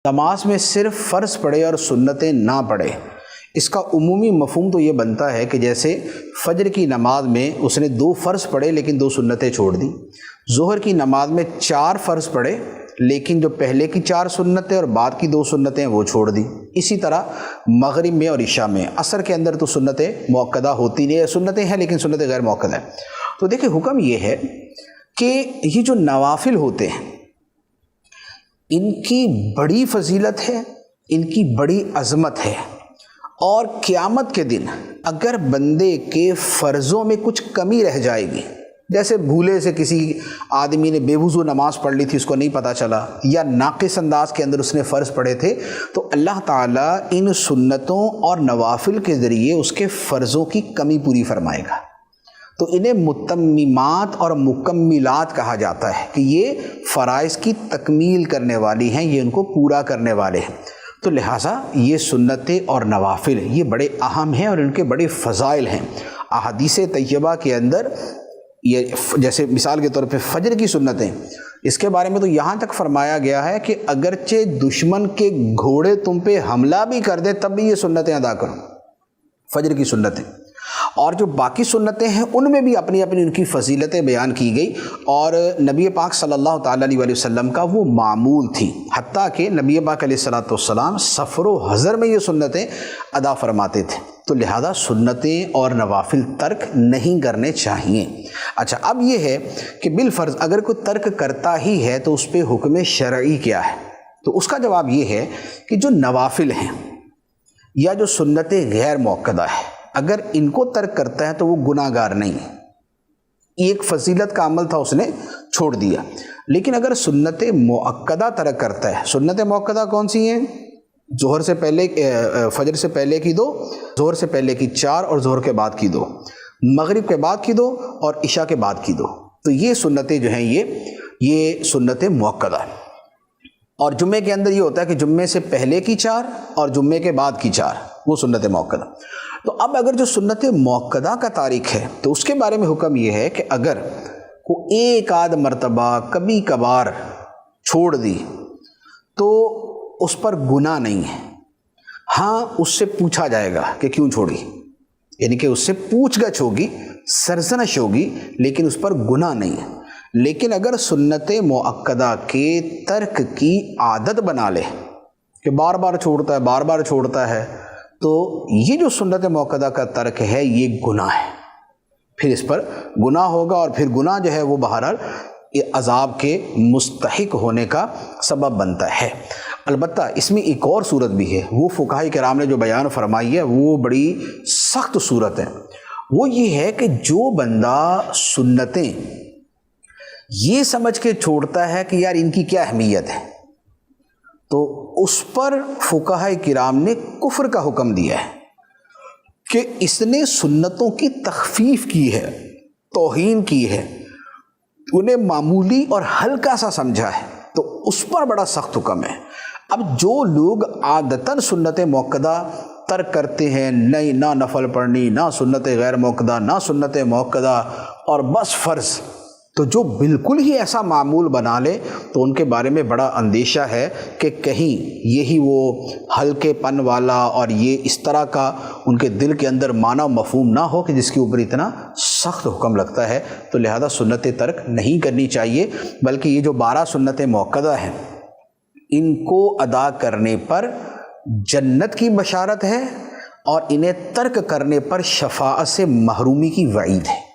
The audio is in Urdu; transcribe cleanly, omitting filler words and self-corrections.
نماز میں صرف فرض پڑھے اور سنتیں نہ پڑھے، اس کا عمومی مفہوم تو یہ بنتا ہے کہ جیسے فجر کی نماز میں اس نے 2 فرض پڑھے لیکن 2 سنتیں چھوڑ دی، ظہر کی نماز میں 4 فرض پڑھے لیکن جو پہلے کی 4 سنتیں اور بعد کی 2 سنتیں وہ چھوڑ دی۔ اسی طرح مغرب میں اور عشاء میں، عصر کے اندر تو سنتیں مؤکدہ ہوتی نہیں، سنتیں ہیں لیکن سنتیں غیر مؤکدہ ہیں۔ تو دیکھیں حکم یہ ہے کہ یہ جو نوافل ہوتے ہیں ان کی بڑی فضیلت ہے، ان کی بڑی عظمت ہے، اور قیامت کے دن اگر بندے کے فرضوں میں کچھ کمی رہ جائے گی، جیسے بھولے سے کسی آدمی نے بے وضو نماز پڑھ لی تھی، اس کو نہیں پتہ چلا، یا ناقص انداز کے اندر اس نے فرض پڑھے تھے، تو اللہ تعالیٰ ان سنتوں اور نوافل کے ذریعے اس کے فرضوں کی کمی پوری فرمائے گا۔ تو انہیں متممات اور مکملات کہا جاتا ہے کہ یہ فرائض کی تکمیل کرنے والی ہیں، یہ ان کو پورا کرنے والے ہیں۔ تو لہٰذا یہ سنتیں اور نوافل یہ بڑے اہم ہیں اور ان کے بڑے فضائل ہیں۔ احادیث طیبہ کے اندر یہ جیسے مثال کے طور پہ فجر کی سنتیں، اس کے بارے میں تو یہاں تک فرمایا گیا ہے کہ اگرچہ دشمن کے گھوڑے تم پہ حملہ بھی کر دیں تب بھی یہ سنتیں ادا کرو، فجر کی سنتیں۔ اور جو باقی سنتیں ہیں ان میں بھی اپنی اپنی ان کی فضیلتیں بیان کی گئی، اور نبی پاک صلی اللہ تعالیٰ علیہ وسلم کا وہ معمول تھی، حتیٰ کہ نبی پاک علیہ الصلوۃ والسلام سفر و حضر میں یہ سنتیں ادا فرماتے تھے۔ تو لہذا سنتیں اور نوافل ترک نہیں کرنے چاہیے۔ اچھا، اب یہ ہے کہ بالفرض اگر کوئی ترک کرتا ہی ہے تو اس پہ حکم شرعی کیا ہے؟ تو اس کا جواب یہ ہے کہ جو نوافل ہیں یا جو سنتیں غیر مؤکدہ ہیں، اگر ان کو ترک کرتا ہے تو وہ گناہ گار نہیں ہے، ایک فضیلت کا عمل تھا اس نے چھوڑ دیا۔ لیکن اگر سنت مؤکدہ ترک کرتا ہے، سنت مؤکدہ کون سی ہیں؟ ظہر سے پہلے، فجر سے پہلے کی 2، ظہر سے پہلے کی 4 اور ظہر کے بعد کی 2، مغرب کے بعد کی 2 اور عشاء کے بعد کی 2۔ تو یہ سنتیں جو ہیں یہ سنت مؤکدہ ہیں۔ اور جمعے کے اندر یہ ہوتا ہے کہ جمعے سے پہلے کی 4 اور جمعے کے بعد کی 4، وہ سنت مؤکدہ۔ تو اب اگر جو سنت مؤکدہ کا تارک ہے تو اس کے بارے میں حکم یہ ہے کہ اگر وہ ایک آدھ مرتبہ کبھی کبھار چھوڑ دی تو اس پر گناہ نہیں ہے۔ ہاں، اس سے پوچھا جائے گا کہ کیوں چھوڑی، یعنی کہ اس سے پوچھ گچھ ہوگی، سرزنش ہوگی، لیکن اس پر گناہ نہیں ہے۔ لیکن اگر سنت مؤکدہ کے ترک کی عادت بنا لے کہ بار بار چھوڑتا ہے تو یہ جو سنت مؤکدہ کا ترک ہے یہ گناہ ہے، پھر اس پر گناہ ہوگا، اور پھر گناہ جو ہے وہ بہرحال عذاب کے مستحق ہونے کا سبب بنتا ہے۔ البتہ اس میں ایک اور صورت بھی ہے، وہ فقہاء کرام نے جو بیان فرمائی ہے وہ بڑی سخت صورت ہے۔ وہ یہ ہے کہ جو بندہ سنتیں یہ سمجھ کے چھوڑتا ہے کہ یار ان کی کیا اہمیت ہے، تو اس پر فقہاء کرام نے کفر کا حکم دیا ہے کہ اس نے سنتوں کی تخفیف کی ہے، توہین کی ہے، انہیں معمولی اور ہلکا سا سمجھا ہے، تو اس پر بڑا سخت حکم ہے۔ اب جو لوگ عادتاً سنت مؤکدہ ترک کرتے ہیں، نہ نفل پڑھنی، نہ سنت غیر مؤکدہ، نہ سنت مؤکدہ، اور بس فرض، تو جو بالکل ہی ایسا معمول بنا لے تو ان کے بارے میں بڑا اندیشہ ہے کہ کہیں یہی وہ ہلکے پن والا اور یہ اس طرح کا ان کے دل کے اندر معنی و مفہوم نہ ہو کہ جس کے اوپر اتنا سخت حکم لگتا ہے۔ تو لہذا سنت ترک نہیں کرنی چاہیے، بلکہ یہ جو 12 سنت مؤکدہ ہیں ان کو ادا کرنے پر جنت کی بشارت ہے، اور انہیں ترک کرنے پر شفاعت سے محرومی کی وعید ہے۔